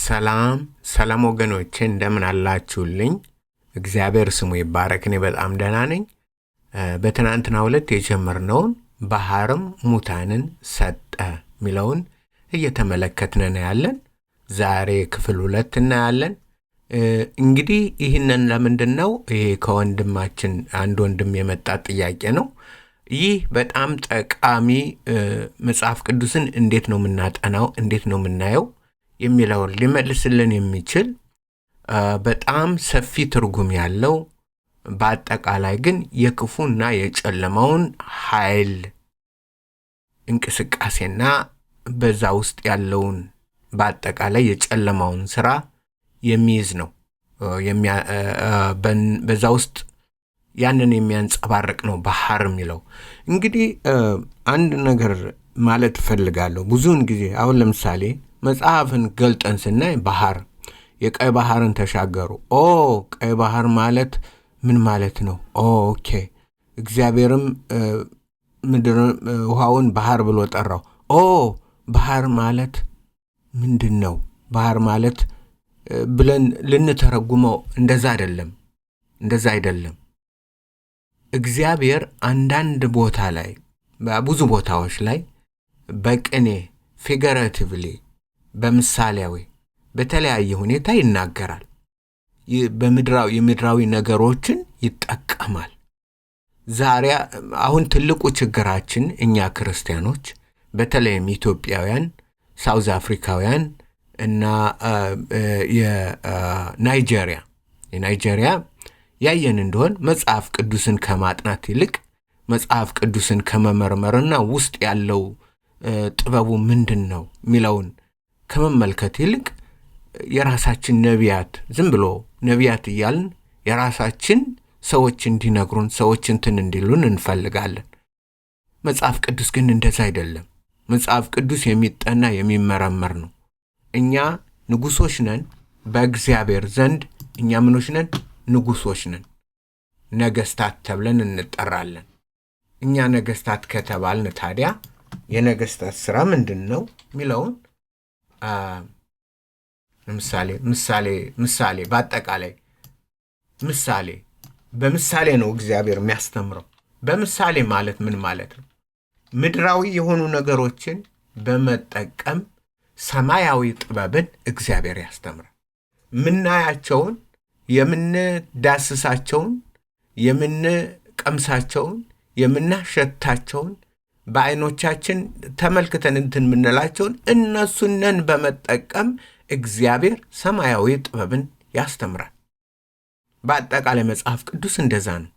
ሰላም ሰላም ወገኖቼ እንደምን አላችሁልኝ? እግዚአብሔር ስሙ ይባረክ። እኔ በጣም ደህና ነኝ። በትናንትናው ዕለት የጀመርነውን ባህርም ሙታንን ሰጠ ሚለውን እየተመለከትን ነው ያለን። ዛሬ ክፍል 2 እናያለን። እንግዲህ ይህንን ለምንድነው ይሄ ከወንድማችን አንድ ወንድም የመጣ ጥያቄ ነው። ይህ በጣም ጠቃሚ መጽሐፍ ቅዱስን እንዴት ነው የምናጠናው፣ እንዴት ነው የምናየው የሚለውን ሊመልስልን የሚችል በጣም ሰፊ ትርጉም ያለው በአጠቃላይ ግን የክፉና የጨለማውን ኃይል እንቅስቃሴና በዛ ውስጥ ያለውን በአጠቃላይ የጨለማውን ሥራ የሚይዝ ነው። በዛ ውስጥ ያንን የሚያንጸባርቅ ነው ባህር የሚለው። እንግዲህ አንድ ነገር ማለት ፈልጋለሁ። ብዙውን ጊዜ አሁን ለምሳሌ መጽሐፍን ገልጠን ስናይ ባህር የቀይ ባህርን ተሻገሩ። ቀይ ባህር ማለት ምን ማለት ነው? ኦኬ እግዚአብሔርም ምድር ውሃውን ባህር ብሎ ጠራው። ባህር ማለት ምንድነው? ባህር ማለት ብለን ልንተረጉመው እንደዛ አይደለም። እግዚአብሔር አንዳንድ ቦታ ላይ በብዙ ቦታዎች ላይ በቅኔ ፊገራቲቭሊ በምሳሌያዊ በተለያየ ሁኔታ ይናገራል። የምድራዊ ነገሮችን ይጠቀማል። ዛሬ አሁን ትልቁ ችግራችን እኛ ክርስቲያኖች በተለይም ኢትዮጵያውያን፣ ሳውዝ አፍሪካውያን እና የናይጄሪያ ያየን እንደሆን መጽሐፍ ቅዱስን ከማጥናት ይልቅ መጽሐፍ ቅዱስን ከመመርመርና ውስጥ ያለው ጥበቡ ምንድነው ሚለውን ከመመልከት ይልቅ የራሳችን ነቢያት ዝም ብሎ ነቢያት እያልን የራሳችን ሰዎች እንዲነግሩን ሰዎች እንዲሉን እንፈልጋለን። መጽሐፍ ቅዱስ ግን እንደዛ አይደለም። መጽሐፍ ቅዱስ የሚጠና የሚመረመር ነው። እኛ ንጉሶች ነን በእግዚአብሔር ዘንድ። እኛ ምኖች ነን? ንጉሶች ነን። ነገስታት ተብለን እንጠራለን። እኛ ነገስታት ከተባልን ታዲያ የነገስታት ሥራ ምንድነው ሚለውን ምሳሌ በአጠቃላይ በምሳሌ ነው እግዚአብሔር የሚያስተምረው። በምሳሌ ማለት ምን ማለት ነው? ምድራዊ የሆኑ ነገሮችን በመጠቀም ሰማያዊ ጥበብን እግዚአብሔር ያስተምራል። ምናያቸውን፣ የምንዳስሳቸውን፣ የምንቀምሳቸውን፣ የምናሸታቸውን በአይኖቻችን ተመልክተን ምንላቸውን እነሱንን በመጠቀም እግዚአብሔር ሰማያዊ ጥበብን ያስተምራል። በአጠቃላይ መጽሐፍ ቅዱስ እንደዛ ነው።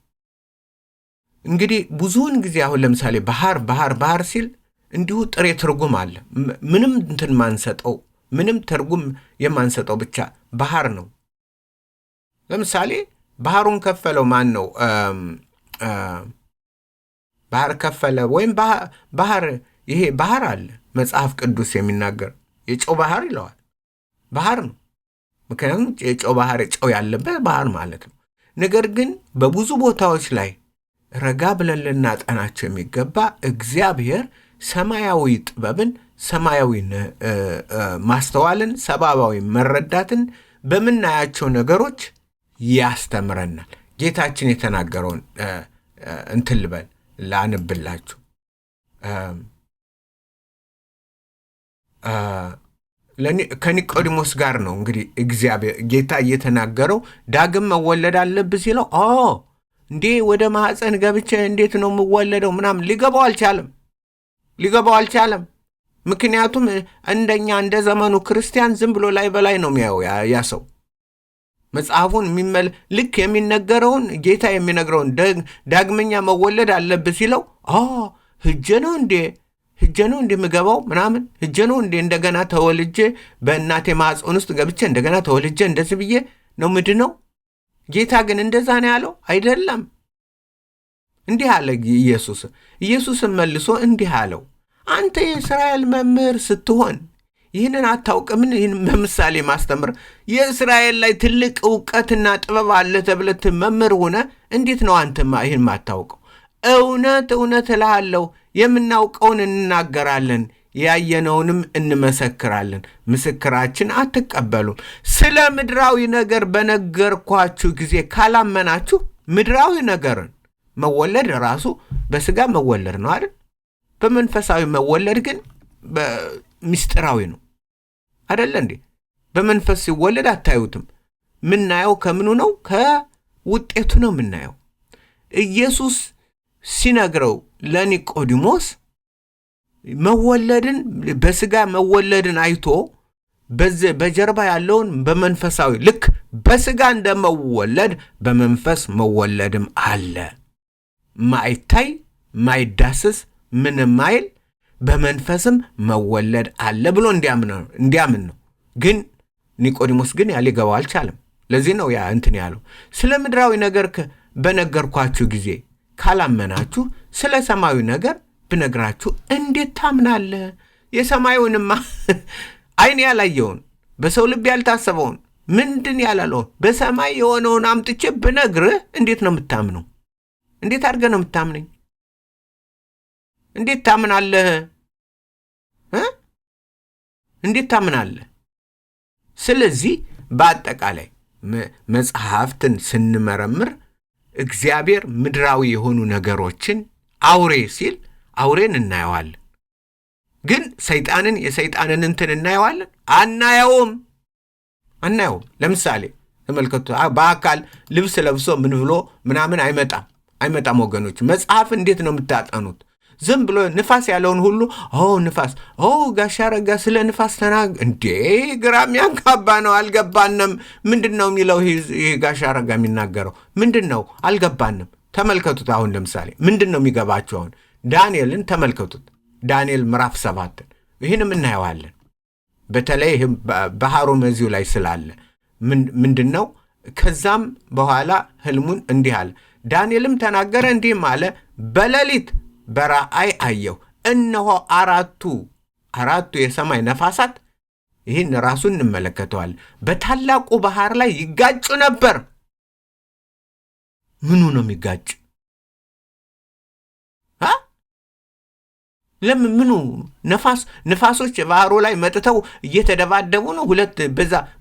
እንግዲህ ብዙውን ጊዜ አሁን ለምሳሌ ባህር ሲል እንዲሁ ጥሬ ትርጉም አለ። ምንም ትርጉም የማንሰጠው ብቻ ባህር ነው። ለምሳሌ ባህሩን ከፈለው ማን ነው? ባህር ከፈለ ወይም ይሄ ባህር አለ መጽሐፍ ቅዱስ የሚናገር የጨው ባህር ይለዋል። ባህር ነው። ምክንያቱም የጨው ባህር ጨው ያለበት ባህር ማለት ነው። ነገር ግን በብዙ ቦታዎች ላይ ረጋ ብለን ልናጠናቸው የሚገባ እግዚአብሔር ሰማያዊ ጥበብን፣ ሰማያዊ ማስተዋልን፣ ሰብአዊ መረዳትን በምናያቸው ነገሮች ያስተምረናል። ጌታችን የተናገረውን ልበል ላንብላችሁ። ከኒቆዲሞስ ጋር ነው እንግዲህ እግዚአብሔር ጌታ እየተናገረው ዳግም መወለድ አለብህ ሲለው እንዴ ወደ ማህፀን ገብቼ እንዴት ነው የምወለደው ምናምን ሊገባው አልቻለም። ምክንያቱም እንደኛ እንደ ዘመኑ ክርስቲያን ዝም ብሎ ላይ በላይ ነው የሚያየው ያ ሰው። መጽሐፉን ልክ የሚነገረውን ጌታ የሚነግረውን ዳግመኛ መወለድ አለብህ ሲለው ህጀ ነው እንዴ የምገባው ምናምን ህጀ ነው እንዴ እንደገና ተወልጄ በእናቴ ማህፀን ውስጥ ገብቼ እንደገና ተወልጄ እንደዚህ ብዬ ነው ምድነው? ጌታ ግን እንደዛ ነው ያለው አይደለም። እንዲህ አለ ኢየሱስም መልሶ እንዲህ አለው፣ አንተ የእስራኤል መምህር ስትሆን ይህንን አታውቅምን? ይህን በምሳሌ ማስተምር የእስራኤል ላይ ትልቅ ዕውቀትና ጥበብ አለ ተብለት መምህር ሆነ እንዴት ነው አንተማ ይህን ማታውቀው? እውነት እልሃለሁ የምናውቀውን እንናገራለን ያየነውንም እንመሰክራለን፣ ምስክራችን አትቀበሉም። ስለ ምድራዊ ነገር በነገርኳችሁ ጊዜ ካላመናችሁ፣ ምድራዊ ነገርን መወለድ ራሱ በስጋ መወለድ ነው አይደል? በመንፈሳዊ መወለድ ግን ምስጢራዊ ነው አይደል እንዴ? በመንፈስ ሲወለድ አታዩትም። ምናየው ከምኑ ነው? ከውጤቱ ነው ምናየው። ኢየሱስ ሲነግረው ለኒቆዲሞስ መወለድን በስጋ መወለድን አይቶ በጀርባ ያለውን በመንፈሳዊ ልክ በስጋ እንደመወለድ በመንፈስ መወለድም አለ። ማይታይ ማይዳስስ ምንም ማይል በመንፈስም መወለድ አለ ብሎ እንዲያምን ነው። ግን ኒቆዲሞስ ግን ሊገባው አልቻለም። ለዚህ ነው ያ እንትን ያለው። ስለ ምድራዊ ነገር በነገርኳችሁ ጊዜ ካላመናችሁ ስለ ሰማያዊ ነገር ብነግራችሁ እንዴት ታምናለህ? የሰማዩንማ አይን ያላየውን በሰው ልብ ያልታሰበውን ምንድን ያላለውን በሰማይ የሆነውን አምጥቼ ብነግርህ እንዴት ነው የምታምነው? እንዴት አድርገህ ነው የምታምነኝ? እንዴት ታምናለህ? እንዴት ታምናለህ? ስለዚህ በአጠቃላይ መጽሐፍትን ስንመረምር እግዚአብሔር ምድራዊ የሆኑ ነገሮችን አውሬ ሲል አውሬን እናየዋለን። ግን የሰይጣንን እንትን እናየዋለን? አናየውም። ለምሳሌ ተመልከቱ፣ በአካል ልብስ ለብሶ ምን ብሎ ምናምን አይመጣም ወገኖች። መጽሐፍ እንዴት ነው የምታጠኑት? ዝም ብሎ ንፋስ ያለውን ሁሉ ንፋስ ጋሻ ረጋ ስለ ንፋስ እንዴ ግራም ያጋባ ነው፣ አልገባንም። ምንድነው የሚለው ይሄ ጋሻ ረጋ የሚናገረው ምንድነው? አልገባንም። ተመልከቱት። አሁን ለምሳሌ ምንድነው የሚገባቸው? አሁን ዳንኤልን ተመልከቱት። ዳንኤል ምዕራፍ 7 ይህንም እናየዋለን። በተለይ ባህሩ መዚሁ ላይ ስላለ ምንድነው? ከዛም በኋላ ህልሙን እንዲህ አለ። ዳንኤልም ተናገረ እንዲህም አለ፣ በሌሊት በራእይ አየሁ፣ እነሆ አራቱ የሰማይ ነፋሳት፣ ይህን ራሱን እንመለከተዋለን፣ በታላቁ ባህር ላይ ይጋጩ ነበር። ምኑ ነው የሚጋጭ? ምኑ? ነፋሶች ባህሩ ላይ መጥተው እየተደባደቡ ነው። ሁለት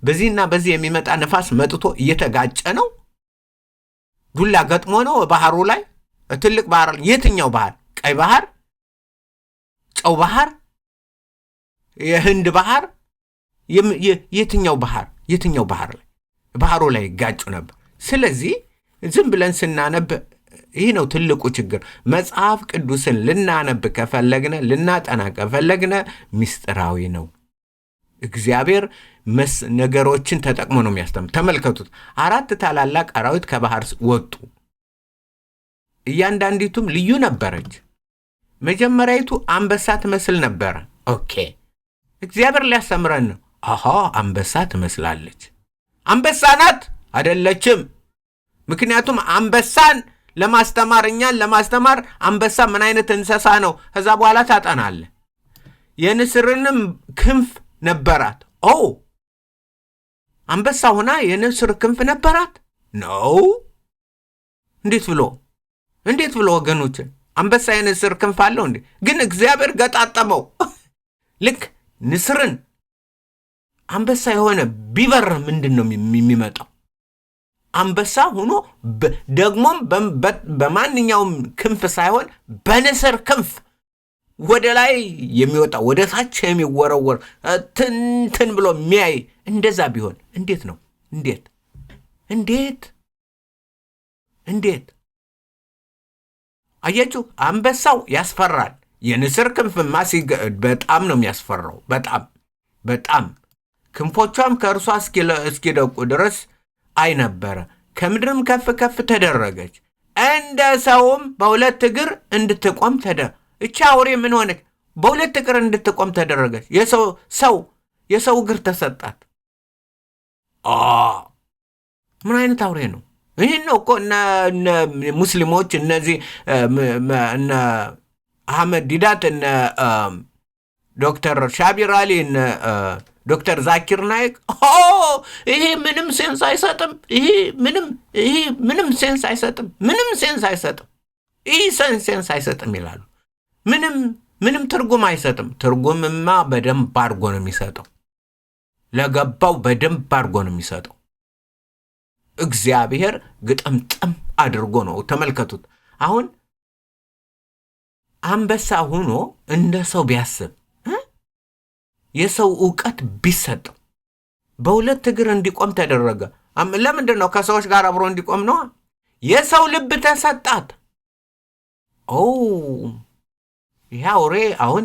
በዚህና በዚህ የሚመጣ ነፋስ መጥቶ እየተጋጨ ነው። ዱላ ገጥሞ ነው ባህሩ ላይ። ትልቅ ባህር፣ የትኛው ባህር? ቀይ ባህር፣ ጨው ባህር፣ የህንድ ባህር፣ የትኛው ባህር ላይ? ባህሩ ላይ ይጋጩ ነበር። ስለዚህ ዝም ብለን ስናነብ ይህ ነው ትልቁ ችግር። መጽሐፍ ቅዱስን ልናነብ ከፈለግነ ልናጠና ከፈለግነ ምስጢራዊ ነው። እግዚአብሔር ነገሮችን ተጠቅሞ ነው የሚያስተምር። ተመልከቱት፣ 4 ታላላቅ አራዊት ከባህር ወጡ። እያንዳንዲቱም ልዩ ነበረች። መጀመሪያይቱ አንበሳ ትመስል ነበረ። ኦኬ፣ እግዚአብሔር ሊያስተምረን ነው። አንበሳ ትመስላለች። አንበሳ ናት? አይደለችም። ምክንያቱም አንበሳን እኛን ለማስተማር አንበሳ ምን አይነት እንስሳ ነው ከዛ በኋላ ታጠናለህ። የንስርንም ክንፍ ነበራት። አንበሳ ሆና የንስር ክንፍ ነበራት ነው? እንዴት ብሎ ወገኖች? አንበሳ የንስር ክንፍ አለው እንዴ? ግን እግዚአብሔር ገጣጠመው። ልክ ንስርን አንበሳ የሆነ ቢበር ምንድን ነው የሚመጣው? አንበሳ ሆኖ ደግሞም በማንኛውም ክንፍ ሳይሆን በንስር ክንፍ ወደ ላይ የሚወጣ ወደ ታች የሚወረወር ትንትን ብሎ የሚያይ እንደዛ ቢሆን እንዴት ነው? እንዴት አያችሁ? አንበሳው ያስፈራል። የንስር ክንፍማ በጣም ነው የሚያስፈራው። በጣም ክንፎቿም ከእርሷ እስኪደቁ ድረስ አይ ነበረ። ከምድርም ከፍ ከፍ ተደረገች፣ እንደ ሰውም በሁለት እግር እንድትቆም እቻ አውሬ ምን ሆነች? በሁለት እግር እንድትቆም ተደረገች። የሰው እግር ተሰጣት። ምን አይነት አውሬ ነው? ይህን ነው እኮ እነ ሙስሊሞች እነዚህ እነ አህመድ ዲዳት እነ ዶክተር ሻቢር አሊ እነ ዶክተር ዛኪር ናይክ ይሄ ምንም ሴንስ አይሰጥም። ይሄ ምንም ሴንስ አይሰጥም። ይሄ ሴንስ አይሰጥም ይላሉ። ምንም ትርጉም አይሰጥም። ትርጉምማ በደንብ አድርጎ ነው የሚሰጠው። ለገባው በደንብ አድርጎ ነው የሚሰጠው። እግዚአብሔር ግጥምጥም አድርጎ ነው። ተመልከቱት። አሁን አንበሳ ሆኖ እንደ ሰው ቢያስብ የሰው ዕውቀት ቢሰጠው በሁለት እግር እንዲቆም ተደረገ። ለምንድን ነው? ከሰዎች ጋር አብሮ እንዲቆም ነው። የሰው ልብ ተሰጣት። ይህ አውሬ አሁን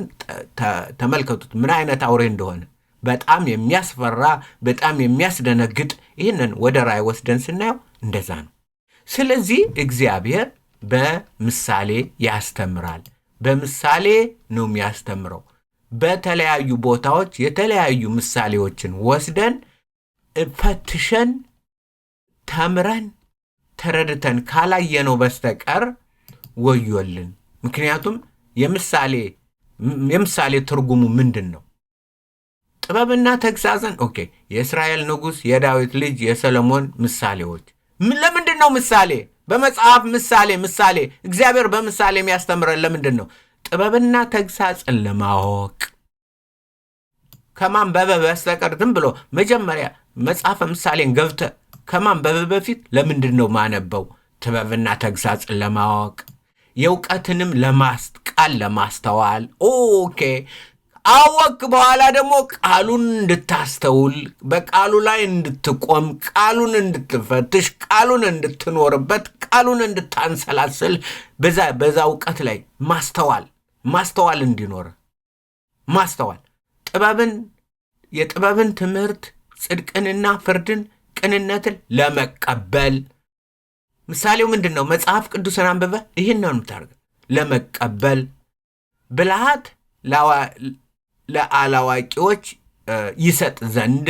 ተመልከቱት ምን አይነት አውሬ እንደሆነ። በጣም የሚያስፈራ፣ በጣም የሚያስደነግጥ። ይህንን ወደ ራእይ ወስደን ስናየው እንደዛ ነው። ስለዚህ እግዚአብሔር በምሳሌ ያስተምራል። በምሳሌ ነው የሚያስተምረው። በተለያዩ ቦታዎች የተለያዩ ምሳሌዎችን ወስደን ፈትሸን ተምረን ተረድተን ካላየነው በስተቀር ወዮልን። ምክንያቱም የምሳሌ ትርጉሙ ምንድን ነው? ጥበብና ተግሳጽን የእስራኤል ንጉሥ የዳዊት ልጅ የሰሎሞን ምሳሌዎች። ለምንድን ነው ምሳሌ? በመጽሐፍ ምሳሌ እግዚአብሔር በምሳሌ የሚያስተምረን ለምንድን ነው? ጥበብና ተግሳጽን ለማወቅ ከማንበብ በስተቀር ዝም ብሎ መጀመሪያ መጽሐፈ ምሳሌን ገብተ ከማንበብ በፊት ለምንድን ነው ማነበው? ጥበብና ተግሳጽን ለማወቅ የእውቀትንም ቃል ለማስተዋል። አወቅ በኋላ ደግሞ ቃሉን እንድታስተውል፣ በቃሉ ላይ እንድትቆም፣ ቃሉን እንድትፈትሽ፣ ቃሉን እንድትኖርበት፣ ቃሉን እንድታንሰላስል፣ በዛ እውቀት ላይ ማስተዋል እንዲኖር ማስተዋል የጥበብን ትምህርት ጽድቅንና ፍርድን ቅንነትን ለመቀበል። ምሳሌው ምንድን ነው? መጽሐፍ ቅዱስን አንብበ ይህን ነው የምታደርገው። ለመቀበል ብልሃት ለአላዋቂዎች ይሰጥ ዘንድ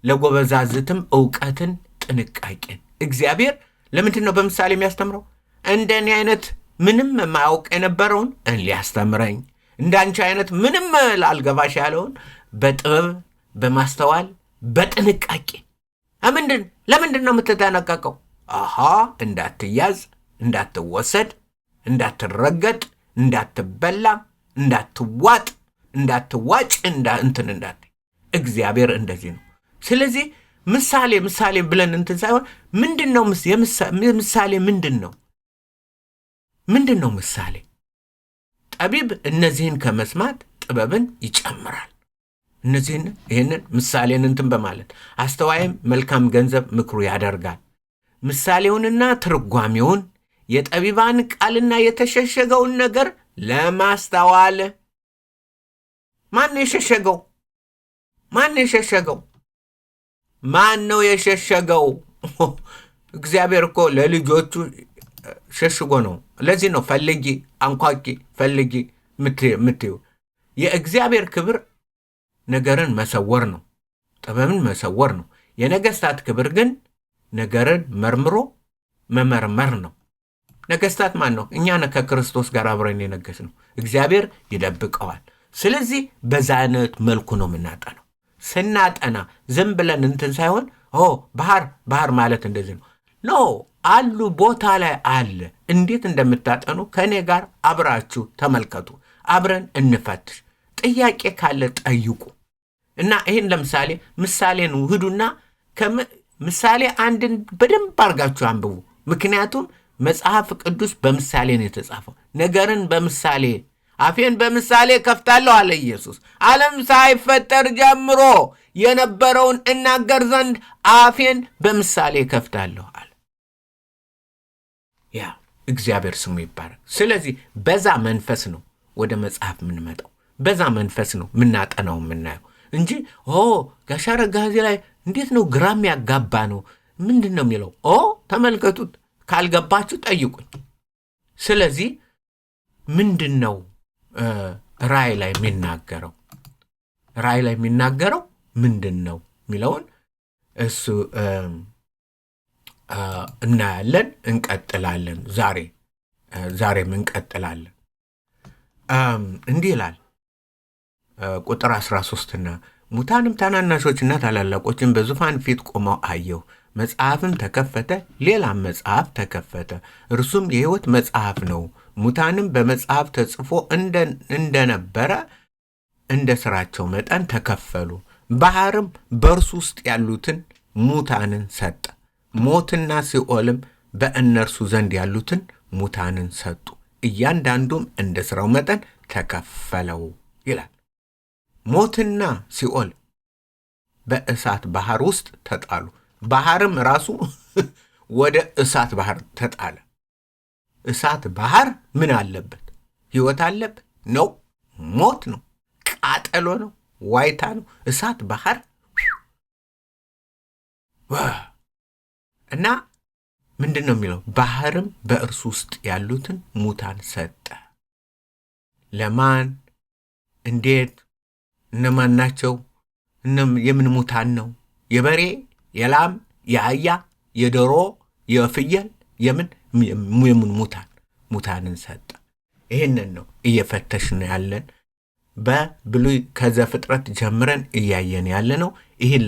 ለጎበዛዝትም ዕውቀትን ጥንቃቄን። እግዚአብሔር ለምንድን ነው በምሳሌ የሚያስተምረው? እንደኔ አይነት ምንም የማያውቅ የነበረውን ሊያስተምረኝ፣ እንዳንቺ አይነት ምንም ላልገባሽ ያለውን በጥበብ በማስተዋል በጥንቃቄ። ለምንድን ነው የምትጠነቀቀው? እንዳትያዝ፣ እንዳትወሰድ፣ እንዳትረገጥ፣ እንዳትበላ፣ እንዳትዋጥ፣ እንዳትዋጭ፣ እንዳት እግዚአብሔር እንደዚህ ነው። ስለዚህ ምሳሌ ብለን ሳይሆን ምንድነው ምሳሌ? ምንድነው ምሳሌ? ጠቢብ እነዚህን ከመስማት ጥበብን ይጨምራል። ይህንን ምሳሌን በማለት አስተዋይም መልካም ገንዘብ ምክሩ ያደርጋል። ምሳሌውንና ትርጓሜውን የጠቢባን ቃልና የተሸሸገውን ነገር ለማስተዋል። ማን የሸሸገው? ማን ነው የሸሸገው? እግዚአብሔር እኮ ለልጆቹ ሸሽጎ ነው። ለዚህ ነው ፈልጊ፣ አንኳቂ፣ ፈልጊ ምትዩ። የእግዚአብሔር ክብር ነገርን መሰወር ነው፣ ጥበብን መሰወር ነው። የነገስታት ክብር ግን ነገርን መርምሮ መመርመር ነው። ነገስታት ማን ነው? እኛ ከክርስቶስ ጋር አብረን የነገስ ነው። እግዚአብሔር ይደብቀዋል። ስለዚህ በዛ አይነት መልኩ ነው የምናጠነው። ስናጠና ዝም ብለን ሳይሆን ባህር ማለት እንደዚህ ነው። አሉ ቦታ ላይ አለ። እንዴት እንደምታጠኑ ከኔ ጋር አብራችሁ ተመልከቱ። አብረን እንፈትሽ። ጥያቄ ካለ ጠይቁ። እና ይህን ለምሳሌ ምሳሌን ውህዱና ምሳሌ አንድን በደንብ አድርጋችሁ አንብቡ። ምክንያቱም መጽሐፍ ቅዱስ በምሳሌ ነው የተጻፈው። ነገርን በምሳሌ አፌን በምሳሌ ከፍታለሁ አለ ኢየሱስ። ዓለም ሳይፈጠር ጀምሮ የነበረውን እናገር ዘንድ አፌን በምሳሌ ከፍታለሁ አለ። እግዚአብሔር ስሙ ይባረክ። ስለዚህ በዛ መንፈስ ነው ወደ መጽሐፍ የምንመጣው። በዛ መንፈስ ነው የምናጠናው የምናየው እንጂ ጋሽ አረጋኸኝ ላይ እንዴት ነው ግራም ያጋባ ነው ምንድን ነው የሚለው? ተመልከቱት። ካልገባችሁ ጠይቁኝ። ስለዚህ ምንድን ነው ራእይ ላይ የሚናገረው ምንድን ነው የሚለውን እሱ እናያለን። እንቀጥላለን። ዛሬም እንቀጥላለን። እንዲህ ይላል ቁጥር 13ና ሙታንም ታናናሾችና ታላላቆችን በዙፋን ፊት ቆመው አየሁ። መጽሐፍም ተከፈተ፣ ሌላም መጽሐፍ ተከፈተ፣ እርሱም የሕይወት መጽሐፍ ነው። ሙታንም በመጽሐፍ ተጽፎ እንደነበረ እንደ ሥራቸው መጠን ተከፈሉ። ባህርም በእርሱ ውስጥ ያሉትን ሙታንን ሰጠ። ሞትና ሲኦልም በእነርሱ ዘንድ ያሉትን ሙታንን ሰጡ። እያንዳንዱም እንደ ሥራው መጠን ተከፈለው ይላል። ሞትና ሲኦል በእሳት ባህር ውስጥ ተጣሉ። ባህርም ራሱ ወደ እሳት ባህር ተጣለ። እሳት ባህር ምን አለበት? ሕይወት አለበት ነው? ሞት ነው፣ ቃጠሎ ነው፣ ዋይታ ነው። እሳት ባህር እና ምንድን ነው የሚለው? ባህርም በእርሱ ውስጥ ያሉትን ሙታን ሰጠ። ለማን? እንዴት? እነማን ናቸው? የምን ሙታን ነው? የበሬ፣ የላም፣ የአህያ፣ የዶሮ፣ የፍየል፣ የምን ሙታንን ሰጠ። ይህንን ነው እየፈተሽን ያለን። በብሉይ ከዘፍጥረት ጀምረን እያየን ያለ ነው። ይህን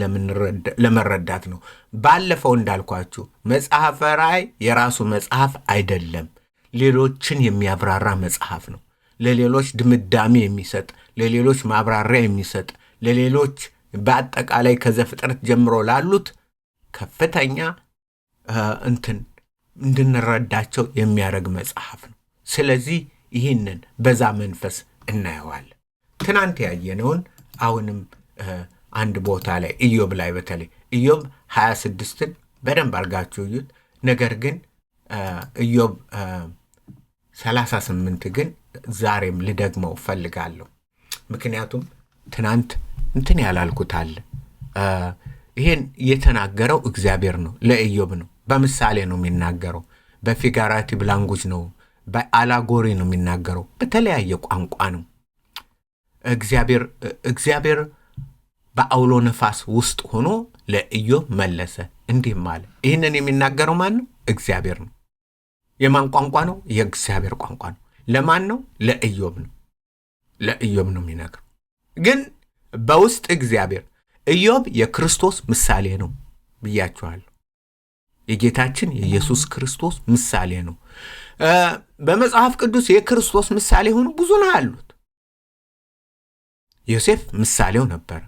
ለመረዳት ነው። ባለፈው እንዳልኳችሁ መጽሐፈ ራእይ የራሱ መጽሐፍ አይደለም፣ ሌሎችን የሚያብራራ መጽሐፍ ነው። ለሌሎች ድምዳሜ የሚሰጥ፣ ለሌሎች ማብራሪያ የሚሰጥ፣ ለሌሎች በአጠቃላይ ከዘፍጥረት ጀምሮ ላሉት ከፍተኛ እንድንረዳቸው የሚያደርግ መጽሐፍ ነው። ስለዚህ ይህንን በዛ መንፈስ እናየዋለን። ትናንት ያየነውን አሁንም አንድ ቦታ ላይ ኢዮብ ላይ በተለይ ኢዮብ 26ን በደንብ አድርጋችሁ እዩት። ነገር ግን ኢዮብ 38 ግን ዛሬም ልደግመው ፈልጋለሁ። ምክንያቱም ትናንት ያላልኩት አለ። ይሄን የተናገረው እግዚአብሔር ነው፣ ለኢዮብ ነው። በምሳሌ ነው የሚናገረው፣ በፊጋራቲቭ ላንጉጅ ነው፣ በአላጎሪ ነው የሚናገረው፣ በተለያየ ቋንቋ ነው። እግዚአብሔር በአውሎ ነፋስ ውስጥ ሆኖ ለኢዮብ መለሰ እንዲህም አለ። ይህንን የሚናገረው ማን ነው? እግዚአብሔር ነው። የማን ቋንቋ ነው? የእግዚአብሔር ቋንቋ ነው። ለማን ነው? ለኢዮብ ነው። ለኢዮብ ነው የሚነግረው። ግን በውስጥ እግዚአብሔር ኢዮብ የክርስቶስ ምሳሌ ነው ብያችኋለሁ። የጌታችን የኢየሱስ ክርስቶስ ምሳሌ ነው። በመጽሐፍ ቅዱስ የክርስቶስ ምሳሌ ሆኑ ብዙ ነው ያሉት። ዮሴፍ ምሳሌው ነበር።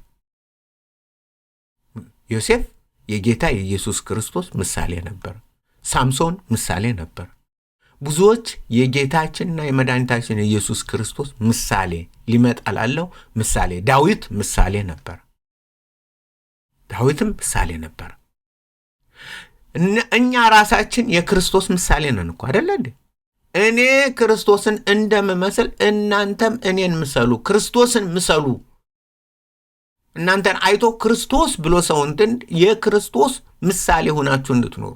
ዮሴፍ የጌታ የኢየሱስ ክርስቶስ ምሳሌ ነበር። ሳምሶን ምሳሌ ነበር። ብዙዎች የጌታችንና የመድኃኒታችን የኢየሱስ ክርስቶስ ምሳሌ ሊመጣ ላለው ምሳሌ። ዳዊት ምሳሌ ነበር። ዳዊትም ምሳሌ ነበር። እኛ ራሳችን የክርስቶስ ምሳሌ ነን እኮ አይደል እንዴ? እኔ ክርስቶስን እንደምመስል እናንተም እኔን ምሰሉ፣ ክርስቶስን ምሰሉ። እናንተን አይቶ ክርስቶስ ብሎ ሰው እንድንድ የክርስቶስ ምሳሌ ሆናችሁ እንድትኖሩ።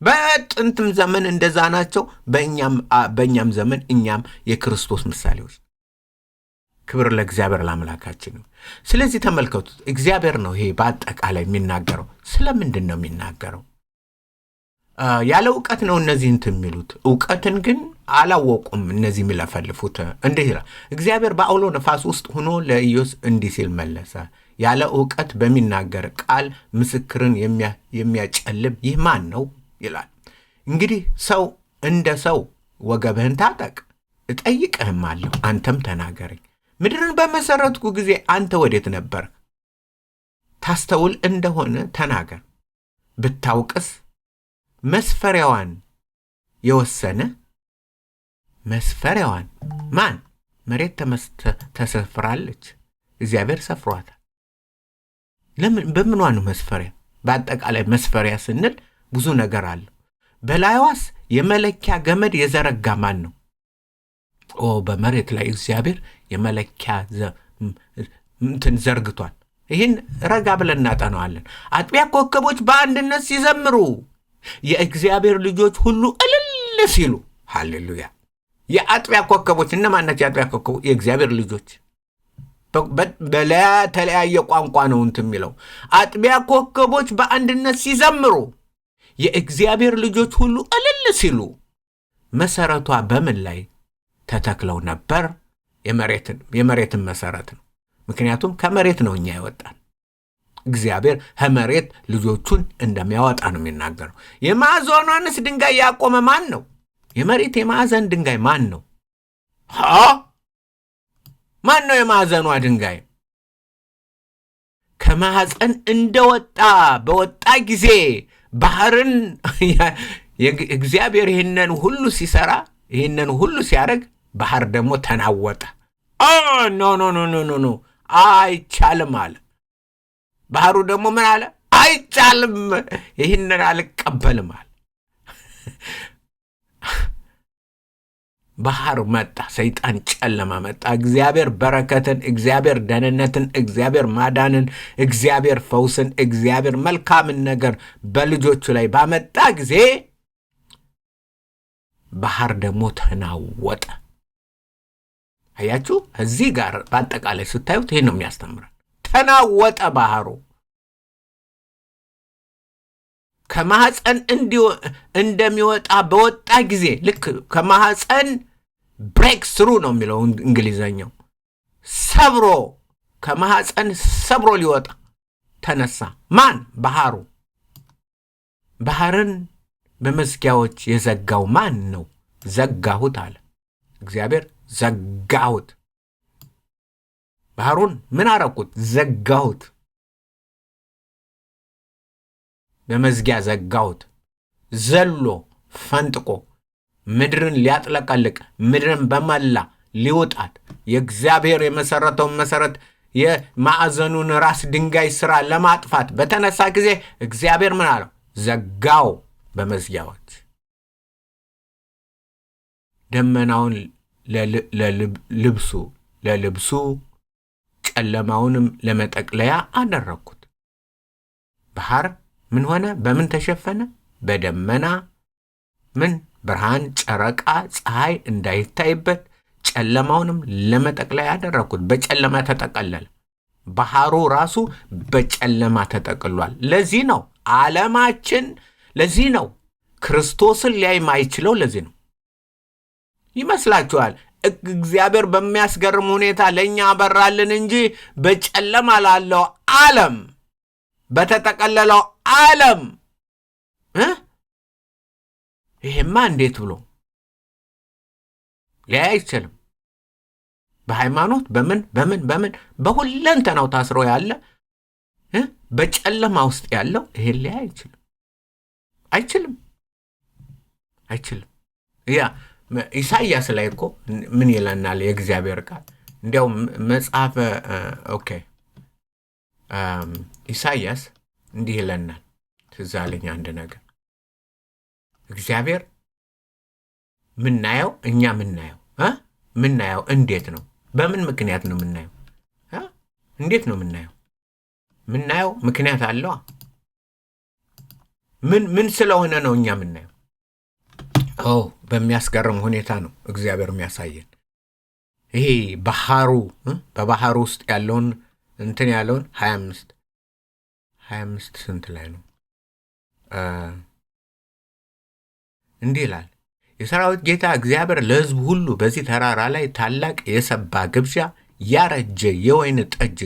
በጥንትም ዘመን እንደዛ ናቸው። በእኛም ዘመን እኛም የክርስቶስ ምሳሌዎች። ክብር ለእግዚአብሔር ለአምላካችን ነው። ስለዚህ ተመልከቱት፣ እግዚአብሔር ነው ይሄ በአጠቃላይ የሚናገረው። ስለምንድን ነው የሚናገረው? ያለ እውቀት ነው እነዚህ የሚሉት። እውቀትን ግን አላወቁም እነዚህ የሚለፈልፉት። እንዲህ ይላል፣ እግዚአብሔር በአውሎ ነፋስ ውስጥ ሆኖ ለኢዮብ እንዲህ ሲል መለሰ። ያለ እውቀት በሚናገር ቃል ምስክርን የሚያጨልም ይህ ማን ነው ይላል። እንግዲህ ሰው እንደ ሰው ወገብህን ታጠቅ፣ እጠይቅህም አለሁ፣ አንተም ተናገረኝ። ምድርን በመሰረትኩ ጊዜ አንተ ወዴት ነበር? ታስተውል እንደሆነ ተናገር። ብታውቅስ መስፈሪያዋን የወሰነ መስፈሪያዋን ማን? መሬት ተሰፍራለች፣ እግዚአብሔር ሰፍሯታል። ለምን? በምኗ ነው መስፈሪያ? በአጠቃላይ መስፈሪያ ስንል ብዙ ነገር አለው። በላይዋስ የመለኪያ ገመድ የዘረጋ ማን ነው? በመሬት ላይ እግዚአብሔር የመለኪያ ዘርግቷል። ይህን ረጋ ብለን እናጠናዋለን። አጥቢያ ኮከቦች በአንድነት ሲዘምሩ፣ የእግዚአብሔር ልጆች ሁሉ እልል ሲሉ። ሃሌሉያ! የአጥቢያ ኮከቦች እነማን ናቸው? የአጥቢያ ኮከቦች የእግዚአብሔር ልጆች። በተለያየ ቋንቋ ነው የሚለው። አጥቢያ ኮከቦች በአንድነት ሲዘምሩ፣ የእግዚአብሔር ልጆች ሁሉ እልል ሲሉ። መሰረቷ በምን ላይ ተተክለው ነበር? የመሬትን መሰረት ነው። ምክንያቱም ከመሬት ነው እኛ ይወጣል። እግዚአብሔር ከመሬት ልጆቹን እንደሚያወጣ ነው የሚናገረው። የማዕዘኗንስ ድንጋይ ያቆመ ማን ነው? የመሬት የማዕዘን ድንጋይ ማን ነው? ማን ነው የማዕዘኗ ድንጋይ? ከማዕፀን እንደወጣ በወጣ ጊዜ ባህርን እግዚአብሔር ይህንን ሁሉ ሲሰራ ይህንን ሁሉ ሲያደርግ ባህር ደግሞ ተናወጠ። ኖ ኖ ኖ ኖ ኖ አይቻልም አለ። ባህሩ ደግሞ ምን አለ? አይቻልም፣ ይህንን አልቀበልም አለ። ባህር መጣ፣ ሰይጣን ጨለማ መጣ። እግዚአብሔር በረከትን፣ እግዚአብሔር ደህንነትን፣ እግዚአብሔር ማዳንን፣ እግዚአብሔር ፈውስን፣ እግዚአብሔር መልካምን ነገር በልጆቹ ላይ ባመጣ ጊዜ ባህር ደግሞ ተናወጠ። አያችሁ፣ እዚህ ጋር በአጠቃላይ ስታዩት ይሄን ነው የሚያስተምረን። ተናወጠ ባህሩ። ከማህፀን እንደሚወጣ በወጣ ጊዜ ልክ ከማህፀን ብሬክ ስሩ ነው የሚለው እንግሊዘኛው። ሰብሮ ከማህፀን ሰብሮ ሊወጣ ተነሳ። ማን? ባህሩ። ባህርን በመዝጊያዎች የዘጋው ማን ነው? ዘጋሁት አለ እግዚአብሔር። ዘጋሁት። ባህሩን ምን አረኩት? ዘጋሁት። በመዝጊያ ዘጋሁት። ዘሎ ፈንጥቆ ምድርን ሊያጥለቀልቅ ምድርን በመላ ሊውጣት የእግዚአብሔር የመሰረተውን መሰረት የማዕዘኑን ራስ ድንጋይ ስራ ለማጥፋት በተነሳ ጊዜ እግዚአብሔር ምን አለው? ዘጋው በመዝጊያዎች። ደመናውን ለልብሱ ጨለማውንም ለመጠቅለያ አደረኩት። ባህር ምን ሆነ? በምን ተሸፈነ? በደመና። ምን? ብርሃን፣ ጨረቃ፣ ፀሐይ እንዳይታይበት ጨለማውንም ለመጠቅለያ ያደረኩት። በጨለማ ተጠቀለለ። ባህሩ ራሱ በጨለማ ተጠቅሏል። ለዚህ ነው ዓለማችን፣ ለዚህ ነው ክርስቶስን ሊያይ ማይችለው። ለዚህ ነው ይመስላችኋል እግዚአብሔር በሚያስገርም ሁኔታ ለኛ አበራልን እንጂ በጨለማ ላለው ዓለም በተጠቀለለው ዓለም ይሄማ እንዴት ብሎ ሊያይ አይችልም። በሃይማኖት በምን በሁለንተናው ታስሮ ያለ በጨለማ ውስጥ ያለው ይሄን ሊያይ አይችልም። ያ ኢሳይያስ ላይ እኮ ምን ይለናል የእግዚአብሔር ቃል? እንዲያው መጽሐፈ ኢሳይያስ እንዲህ ይለናል። ትዝ አለኝ አንድ ነገር። እግዚአብሔር ምናየው እኛ ምናየው እንዴት ነው? በምን ምክንያት ነው ምናየው? እንዴት ነው ምናየው? ምክንያት አለው። ምን ስለሆነ ነው እኛ ምናየው? በሚያስገርም ሁኔታ ነው እግዚአብሔር የሚያሳየን። ይሄ በባህሩ ውስጥ ያለውን እንትን ያለውን 25 ስንት ላይ ነው? እንዲህ ይላል። የሰራዊት ጌታ እግዚአብሔር ለሕዝብ ሁሉ በዚህ ተራራ ላይ ታላቅ የሰባ ግብዣ፣ ያረጀ የወይን ጠጅ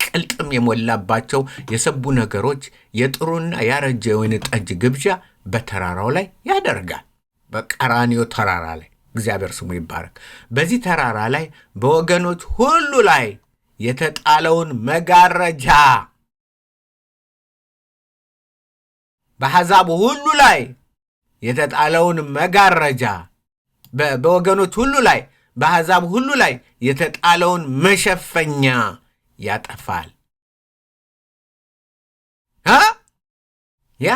ቅልጥም የሞላባቸው የሰቡ ነገሮች፣ የጥሩና ያረጀ የወይን ጠጅ ግብዣ በተራራው ላይ ያደርጋል። በቀራንዮ ተራራ ላይ እግዚአብሔር ስሙ ይባረክ። በዚህ ተራራ ላይ በወገኖች ሁሉ ላይ የተጣለውን መጋረጃ፣ በአሕዛብ ሁሉ ላይ የተጣለውን መጋረጃ፣ በወገኖች ሁሉ ላይ በአሕዛብ ሁሉ ላይ የተጣለውን መሸፈኛ ያጠፋል። ያ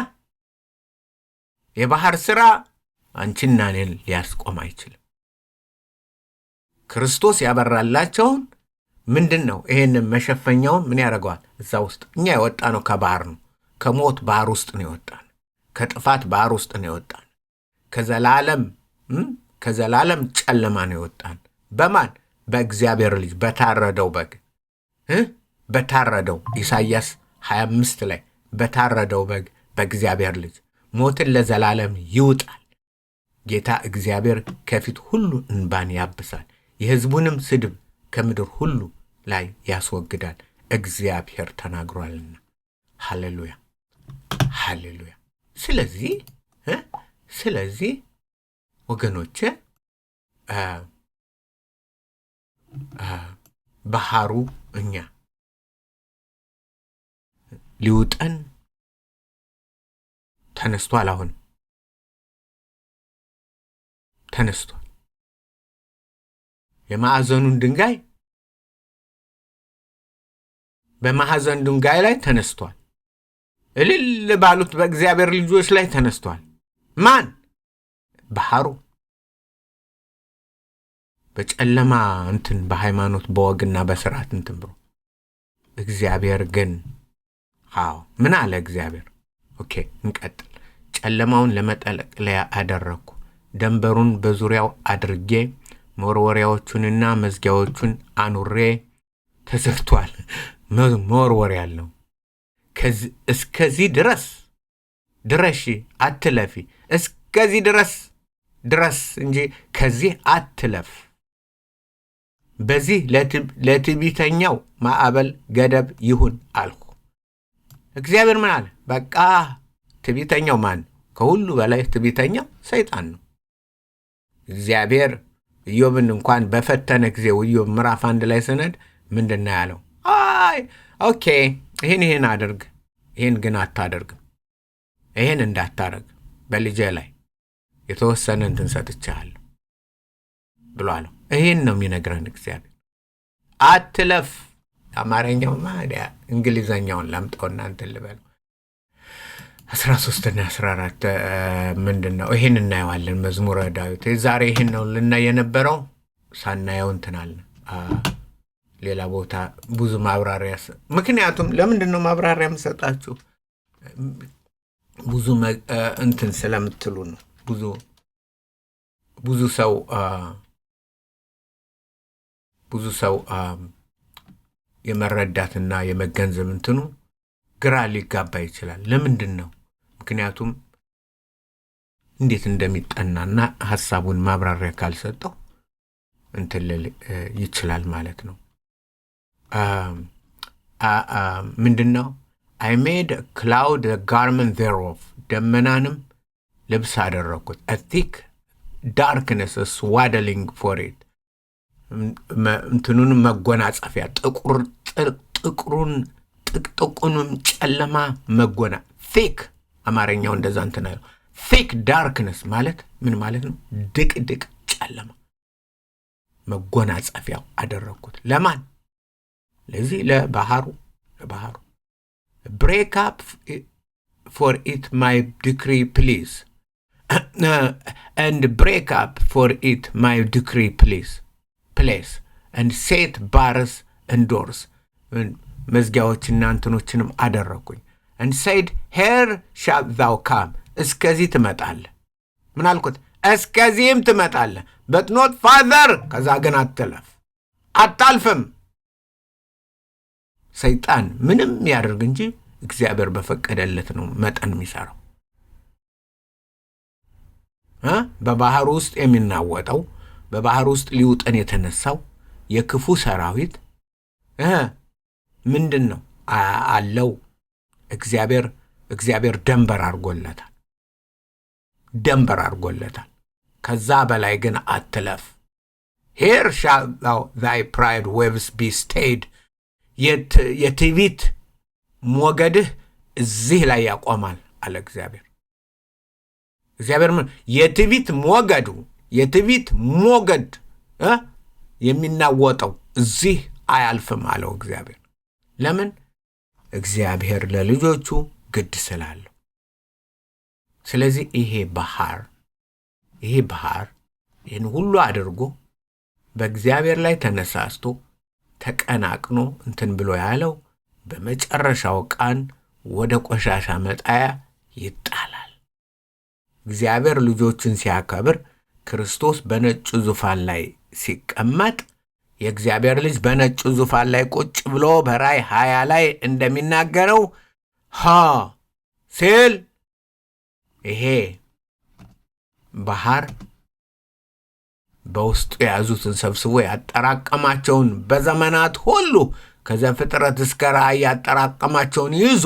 የባህር ሥራ አንቺና እኔን ሊያስቆም አይችልም። ክርስቶስ ያበራላቸውን ምንድን ነው? ይሄንን መሸፈኛውን ምን ያደርገዋል? እዛ ውስጥ እኛ የወጣ ነው ከባህር ነው። ከሞት ባህር ውስጥ ነው የወጣን። ከጥፋት ባህር ውስጥ ነው የወጣን። ከዘላለም ጨለማ ነው የወጣን። በማን? በእግዚአብሔር ልጅ በታረደው በግ በታረደው ኢሳይያስ 25 ላይ በታረደው በግ በእግዚአብሔር ልጅ ሞትን ለዘላለም ይውጣል። ጌታ እግዚአብሔር ከፊት ሁሉ እንባን ያብሳል፣ የሕዝቡንም ስድብ ከምድር ሁሉ ላይ ያስወግዳል። እግዚአብሔር ተናግሯልና። ሃሌሉያ ሃሌሉያ። ስለዚህ ወገኖቼ ባህሩ እኛ ሊውጠን ተነስቷል። አሁን ተነስቷል። የማዕዘኑን ድንጋይ በማዕዘን ድንጋይ ላይ ተነስቷል። እልል ባሉት በእግዚአብሔር ልጆች ላይ ተነስቷል። ማን? ባህሩ። በጨለማ እንትን በሃይማኖት በወግና በስርዓት እንትን ብሎ እግዚአብሔር ግን ምን አለ እግዚአብሔር? ኦኬ እንቀጥል። ጨለማውን ለመጠለቅለያ አደረኩ፣ ደንበሩን በዙሪያው አድርጌ መወርወሪያዎቹንና መዝጊያዎቹን አኑሬ ተዘግቷል። መወርወሪያ ያለው እስከዚህ ድረሽ አትለፊ። እስከዚህ ድረስ እንጂ ከዚህ አትለፍ። በዚህ ለትዕቢተኛው ማዕበል ገደብ ይሁን አልኩ። እግዚአብሔር ምን አለ? በቃ ትዕቢተኛው ማን? ከሁሉ በላይ ትዕቢተኛው ሰይጣን ነው። እግዚአብሔር ኢዮብን እንኳን በፈተነ ጊዜ ኢዮብ ምዕራፍ 1 ላይ ሰነድ ምንድነው ያለው? ኦኬ ይሄን አድርግ፣ ይሄን ግን አታደርግም። ይሄን እንዳታረግ በልጄ ላይ የተወሰነ እንትን ሰጥቻለሁ ብሏል። ይሄን ነው የሚነግረን እግዚአብሔር። አትለፍ። አማርኛው ማዲያ እንግሊዘኛውን ላምጣውና እንትን ልበለው 13 እና 14 ምንድነው? ይሄን እናየዋለን። መዝሙረ ዳዊት ዛሬ ይሄን ነው ልናይ የነበረው። ሳናየው እንትናለን ሌላ ቦታ ብዙ ማብራሪያ። ምክንያቱም ለምንድነው ማብራሪያ የምሰጣችሁ? ብዙ እንትን ስለምትሉ ነው። ብዙ ሰው የመረዳትና የመገንዘብ እንትኑ ግራ ሊጋባ ይችላል። ለምንድን ነው? ምክንያቱም እንዴት እንደሚጠናና ሐሳቡን ማብራሪያ ካልሰጠው እንትን ይችላል ማለት ነው። ምንድነው? I made a cloud a garment thereof, ደመናንም ልብስ አደረኩት። a thick darkness a swaddling for it, እንትኑን መጎናጸፊያ ጥቁሩን ጨለማ መጎና thick አማርኛው እንደዛ እንትን ነው። thick darkness ማለት ምን ማለት ነው? ድቅድቅ ጨለማ መጎናጸፊያው አደረኩት። ለማን? ለዚህ ለባህሩ break up for it my decree please and break up for it my decree place and set bars and doors, መዝጊያዎችና እንትኖችንም አደረኩኝ። and said here shalt thou come, እስከዚህ ትመጣለህ። ምን አልኩት? እስከዚህም ትመጣለህ but not farther፣ ከዛ ግን አታልፍም። ሰይጣን ምንም ያደርግ እንጂ እግዚአብሔር በፈቀደለት ነው መጠን የሚሰራው። በባህር ውስጥ የሚናወጠው በባህር ውስጥ ሊውጠን የተነሳው የክፉ ሰራዊት ምንድነው አለው? እግዚአብሔር ደንበር አድርጎለታል። ከዛ በላይ ግን አትለፍ። here shall thou thy pride waves be stayed፣ የትዕቢት ሞገድህ እዚህ ላይ ያቆማል አለ እግዚአብሔር። ምን የትዕቢት ሞገድ የሚናወጠው እዚህ አያልፍም አለው እግዚአብሔር። ለምን? እግዚአብሔር ለልጆቹ ግድ ስላለው። ስለዚህ ይሄ ባህር ይህን ሁሉ አድርጎ በእግዚአብሔር ላይ ተነሳስቶ ተቀናቅኖ እንትን ብሎ ያለው በመጨረሻው ቀን ወደ ቆሻሻ መጣያ ይጣላል። እግዚአብሔር ልጆችን ሲያከብር ክርስቶስ በነጭ ዙፋን ላይ ሲቀመጥ የእግዚአብሔር ልጅ በነጭ ዙፋን ላይ ቁጭ ብሎ በራእይ 20 ላይ እንደሚናገረው ሲል ይሄ ባህር በውስጡ የያዙትን ሰብስቦ ያጠራቀማቸውን በዘመናት ሁሉ ከዘፍጥረት እስከ ራእይ ያጠራቀማቸውን ይዞ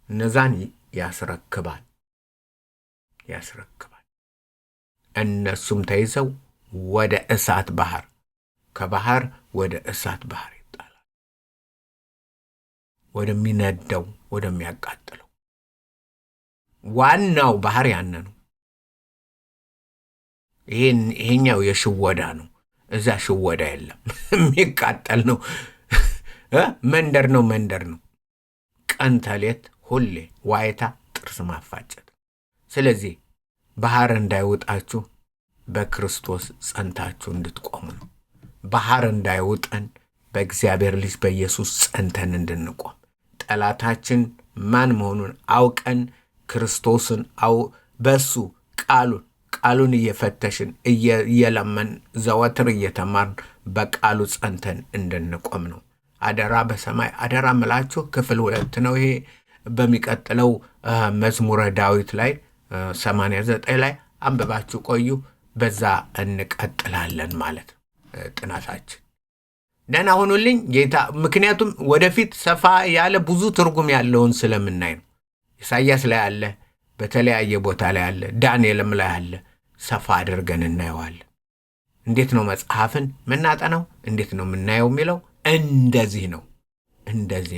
እነዛን ያስረክባል። እነሱም ተይዘው ወደ እሳት ባህር ከባህር ወደ እሳት ባህር ይጣላል። ወደሚነደው ወደሚያቃጥለው ዋናው ባህር ያነ ነው። ይሄኛው የሽወዳ ነው። እዛ ሽወዳ የለም። የሚቃጠል ነው። መንደር ነው። ቀን ተሌት ሁሌ ዋይታ ጥርስ ማፋጨት። ስለዚህ ባህር እንዳይወጣችሁ በክርስቶስ ጸንታችሁ እንድትቆሙ ነው። ባህር እንዳይወጣን በእግዚአብሔር ልጅ በኢየሱስ ጸንተን እንድንቆም ጠላታችን ማን መሆኑን አውቀን ክርስቶስን በሱ ቃሉን እየፈተሽን እየለመን ዘወትር እየተማርን በቃሉ ጸንተን እንድንቆም ነው። አደራ በሰማይ አደራ ምላችሁ ክፍል 2 ነው ይሄ። በሚቀጥለው መዝሙረ ዳዊት ላይ 89 ላይ አንብባችሁ ቆዩ። በዛ እንቀጥላለን ማለት ጥናታችን። ደህና ሁኑልኝ ጌታ። ምክንያቱም ወደፊት ሰፋ ያለ ብዙ ትርጉም ያለውን ስለምናይ ነው። ኢሳይያስ ላይ አለ፣ በተለያየ ቦታ ላይ አለ፣ ዳንኤልም ላይ አለ። ሰፋ አድርገን እናየዋለን። እንዴት ነው መጽሐፍን ምናጠናው? እንዴት ነው የምናየው የሚለው እንደዚህ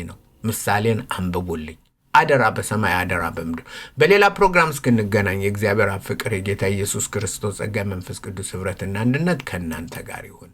ነው። ምሳሌን አንብቡልኝ። አደራ በሰማይ አደራ በምድር። በሌላ ፕሮግራም እስክንገናኝ የእግዚአብሔር ፍቅር፣ የጌታ ኢየሱስ ክርስቶስ ጸጋ፣ መንፈስ ቅዱስ ኅብረትና አንድነት ከእናንተ ጋር ይሁን።